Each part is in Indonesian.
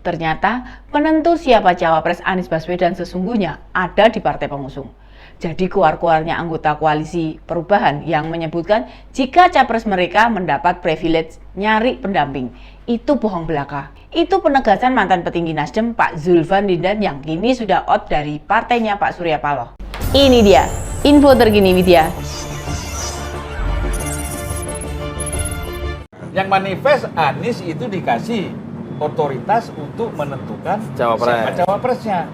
Ternyata penentu siapa cawapres Anies Baswedan sesungguhnya ada di partai pengusung. Jadi keluar-keluarnya anggota koalisi perubahan yang menyebutkan jika capres mereka mendapat privilege nyari pendamping, itu bohong belaka. Itu penegasan mantan petinggi Nasdem Pak Zulfan Lindan yang kini sudah out dari partainya Pak Surya Paloh. Ini dia info terkini Widya. Yang manifest Anies itu dikasih otoritas untuk menentukan siapa cawapresnya.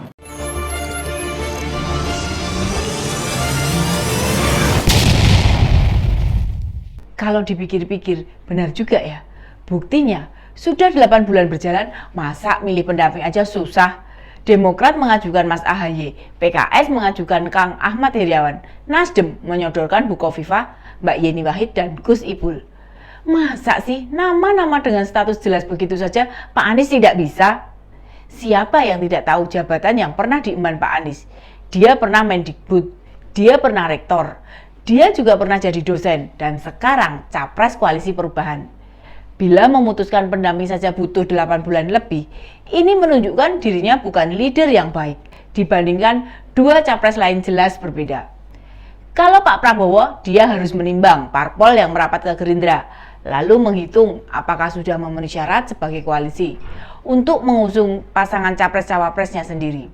Kalau dipikir-pikir, benar juga ya. Buktinya, sudah 8 bulan berjalan, masa milih pendamping aja susah. Demokrat mengajukan Mas AHY, PKS mengajukan Kang Ahmad Heriawan, Nasdem menyodorkan Bu Khofifah, Mbak Yeni Wahid, dan Gus Ipul. Masa sih nama-nama dengan status jelas begitu saja Pak Anies tidak bisa? Siapa yang tidak tahu jabatan yang pernah diemban Pak Anies? Dia pernah Mendikbud, dia pernah rektor, dia juga pernah jadi dosen, dan sekarang capres koalisi perubahan. Bila memutuskan pendamping saja butuh 8 bulan lebih, ini menunjukkan dirinya bukan leader yang baik dibandingkan dua capres lain jelas berbeda. Kalau Pak Prabowo, dia harus menimbang parpol yang merapat ke Gerindra, lalu menghitung apakah sudah memenuhi syarat sebagai koalisi untuk mengusung pasangan capres-cawapresnya sendiri.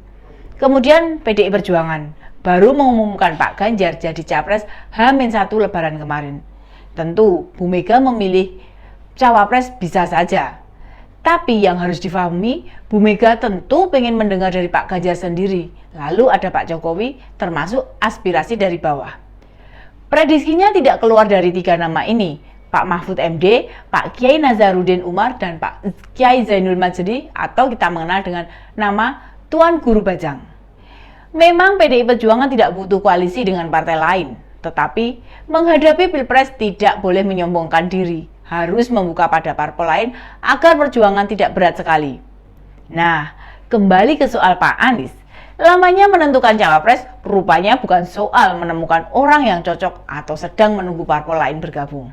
Kemudian PDI Perjuangan baru mengumumkan Pak Ganjar jadi capres H-1 Lebaran kemarin. Tentu Bu Mega memilih cawapres bisa saja. Tapi yang harus difahami, Bu Mega tentu pengen mendengar dari Pak Ganjar sendiri. Lalu ada Pak Jokowi, termasuk aspirasi dari bawah. Prediksinya tidak keluar dari 3 nama ini, Pak Mahfud MD, Pak Kiai Nazaruddin Umar, dan Pak Kiai Zainul Majdi, atau kita mengenal dengan nama Tuan Guru Bajang. Memang PDI Perjuangan tidak butuh koalisi dengan partai lain, tetapi menghadapi Pilpres tidak boleh menyombongkan diri, harus membuka pada parpol lain agar perjuangan tidak berat sekali. Nah, kembali ke soal Pak Anies. Lamanya menentukan cawapres rupanya bukan soal menemukan orang yang cocok atau sedang menunggu parpol lain bergabung.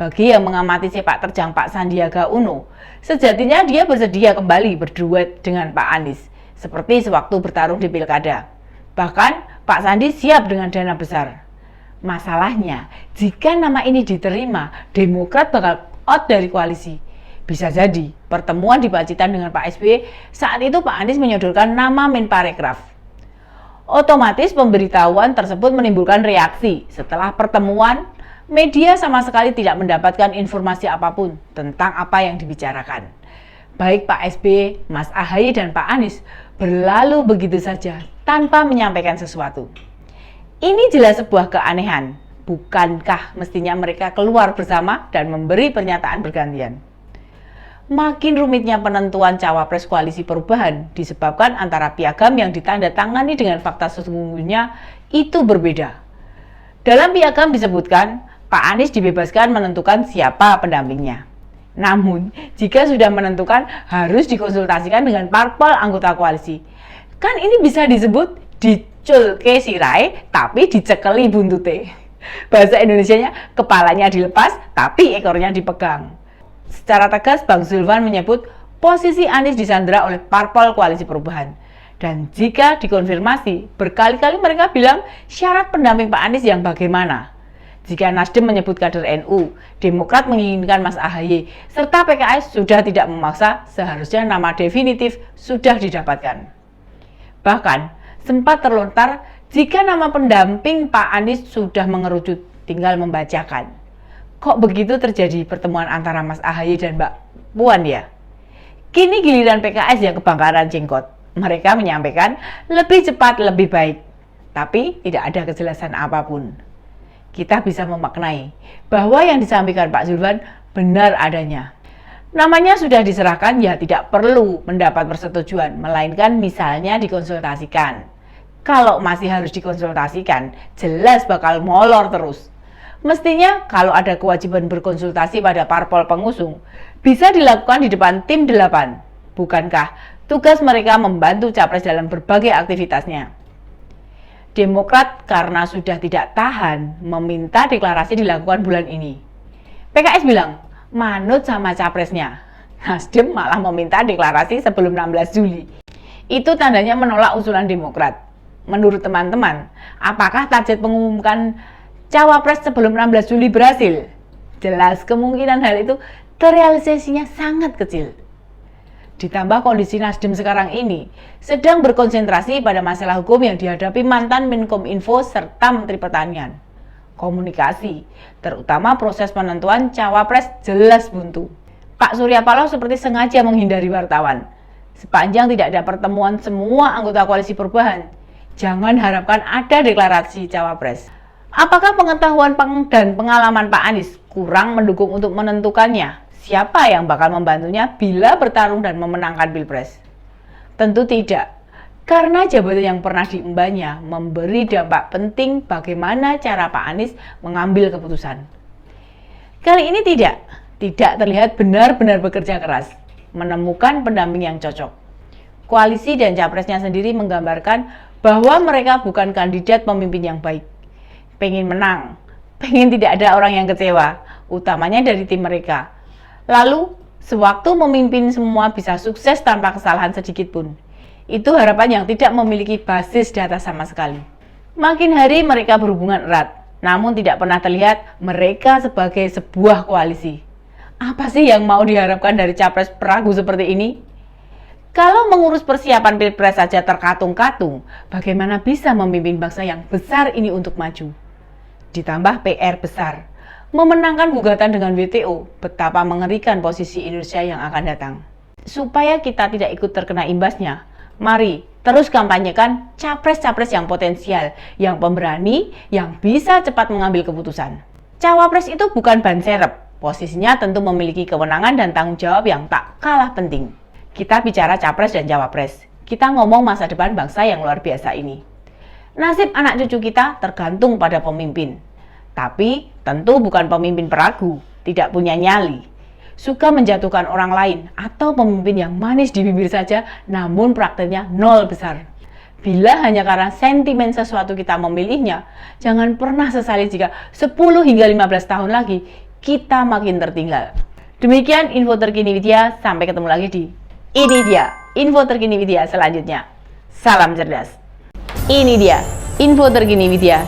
Bagi yang mengamati sepak terjang Pak Sandiaga Uno, sejatinya dia bersedia kembali berduet dengan Pak Anies, seperti sewaktu bertarung di Pilkada. Bahkan Pak Sandi siap dengan dana besar. Masalahnya, jika nama ini diterima, Demokrat bakal out dari koalisi. Bisa jadi pertemuan di Pacitan dengan Pak SBY, saat itu Pak Anies menyodorkan nama Menparekraf. Otomatis pemberitahuan tersebut menimbulkan reaksi. Setelah pertemuan, media sama sekali tidak mendapatkan informasi apapun tentang apa yang dibicarakan. Baik Pak SBY, Mas AHY, dan Pak Anies berlalu begitu saja tanpa menyampaikan sesuatu. Ini jelas sebuah keanehan. Bukankah mestinya mereka keluar bersama dan memberi pernyataan bergantian? Makin rumitnya penentuan cawapres koalisi perubahan disebabkan antara piagam yang ditandatangani dengan fakta sesungguhnya itu berbeda. Dalam piagam disebutkan, Pak Anies dibebaskan menentukan siapa pendampingnya. Namun, jika sudah menentukan harus dikonsultasikan dengan parpol anggota koalisi. Kan ini bisa disebut diculke sirai tapi dicekeli buntute. Bahasa Indonesianya kepalanya dilepas tapi ekornya dipegang. Secara tegas Bang Zulfan menyebut posisi Anies disandera oleh parpol koalisi perubahan. Dan jika dikonfirmasi, berkali-kali mereka bilang syarat pendamping Pak Anies yang bagaimana. Jika Nasdem menyebut kader NU, Demokrat menginginkan Mas AHY, serta PKS sudah tidak memaksa, seharusnya nama definitif sudah didapatkan. Bahkan, sempat terlontar jika nama pendamping Pak Anies sudah mengerucut, tinggal membacakan. Kok begitu terjadi pertemuan antara Mas AHY dan Mbak Puan ya? Kini giliran PKS yang kebakaran jenggot. Mereka menyampaikan lebih cepat lebih baik, tapi tidak ada kejelasan apapun. Kita bisa memaknai bahwa yang disampaikan Pak Zulfan benar adanya. Namanya sudah diserahkan ya tidak perlu mendapat persetujuan, melainkan misalnya dikonsultasikan. Kalau masih harus dikonsultasikan, jelas bakal molor terus. Mestinya kalau ada kewajiban berkonsultasi pada parpol pengusung, bisa dilakukan di depan tim 8. Bukankah tugas mereka membantu capres dalam berbagai aktivitasnya? Demokrat karena sudah tidak tahan meminta deklarasi dilakukan bulan ini. PKS bilang manut sama capresnya. Nasdem malah meminta deklarasi sebelum 16 Juli. Itu tandanya menolak usulan Demokrat. Menurut teman-teman, apakah target mengumumkan cawapres sebelum 16 Juli berhasil? Jelas kemungkinan hal itu terrealisasinya sangat kecil. Ditambah kondisi Nasdem sekarang ini sedang berkonsentrasi pada masalah hukum yang dihadapi mantan Menkominfo serta Menteri Pertanian. Komunikasi, terutama proses penentuan cawapres jelas buntu. Pak Surya Paloh seperti sengaja menghindari wartawan. Sepanjang tidak ada pertemuan semua anggota koalisi perubahan, jangan harapkan ada deklarasi cawapres. Apakah pengetahuan dan pengalaman Pak Anies kurang mendukung untuk menentukannya siapa yang bakal membantunya bila bertarung dan memenangkan Pilpres? Tentu tidak, karena jabatan yang pernah diembannya memberi dampak penting bagaimana cara Pak Anies mengambil keputusan. Kali ini tidak terlihat benar-benar bekerja keras, menemukan pendamping yang cocok. Koalisi dan capresnya sendiri menggambarkan bahwa mereka bukan kandidat pemimpin yang baik. Pengen menang, pengen tidak ada orang yang kecewa, utamanya dari tim mereka. Lalu, sewaktu memimpin semua bisa sukses tanpa kesalahan sedikit pun. Itu harapan yang tidak memiliki basis data sama sekali. Makin hari mereka berhubungan erat, namun tidak pernah terlihat mereka sebagai sebuah koalisi. Apa sih yang mau diharapkan dari capres peragu seperti ini? Kalau mengurus persiapan Pilpres saja terkatung-katung, bagaimana bisa memimpin bangsa yang besar ini untuk maju? Ditambah PR besar, memenangkan gugatan dengan WTO, betapa mengerikan posisi Indonesia yang akan datang. Supaya kita tidak ikut terkena imbasnya, mari terus kampanyekan capres-capres yang potensial, yang pemberani, yang bisa cepat mengambil keputusan. Cawapres itu bukan ban serep, posisinya tentu memiliki kewenangan dan tanggung jawab yang tak kalah penting. Kita bicara capres dan cawapres, kita ngomong masa depan bangsa yang luar biasa ini. Nasib anak cucu kita tergantung pada pemimpin. Tapi tentu bukan pemimpin peragu, tidak punya nyali, suka menjatuhkan orang lain, atau pemimpin yang manis di bibir saja namun prakteknya nol besar. Bila hanya karena sentimen sesuatu kita memilihnya, jangan pernah sesali jika 10 hingga 15 tahun lagi kita makin tertinggal. Demikian info terkini Widya, sampai ketemu lagi di Ini Dia Info Terkini Widya selanjutnya. Salam cerdas. Ini dia info terkini Widya.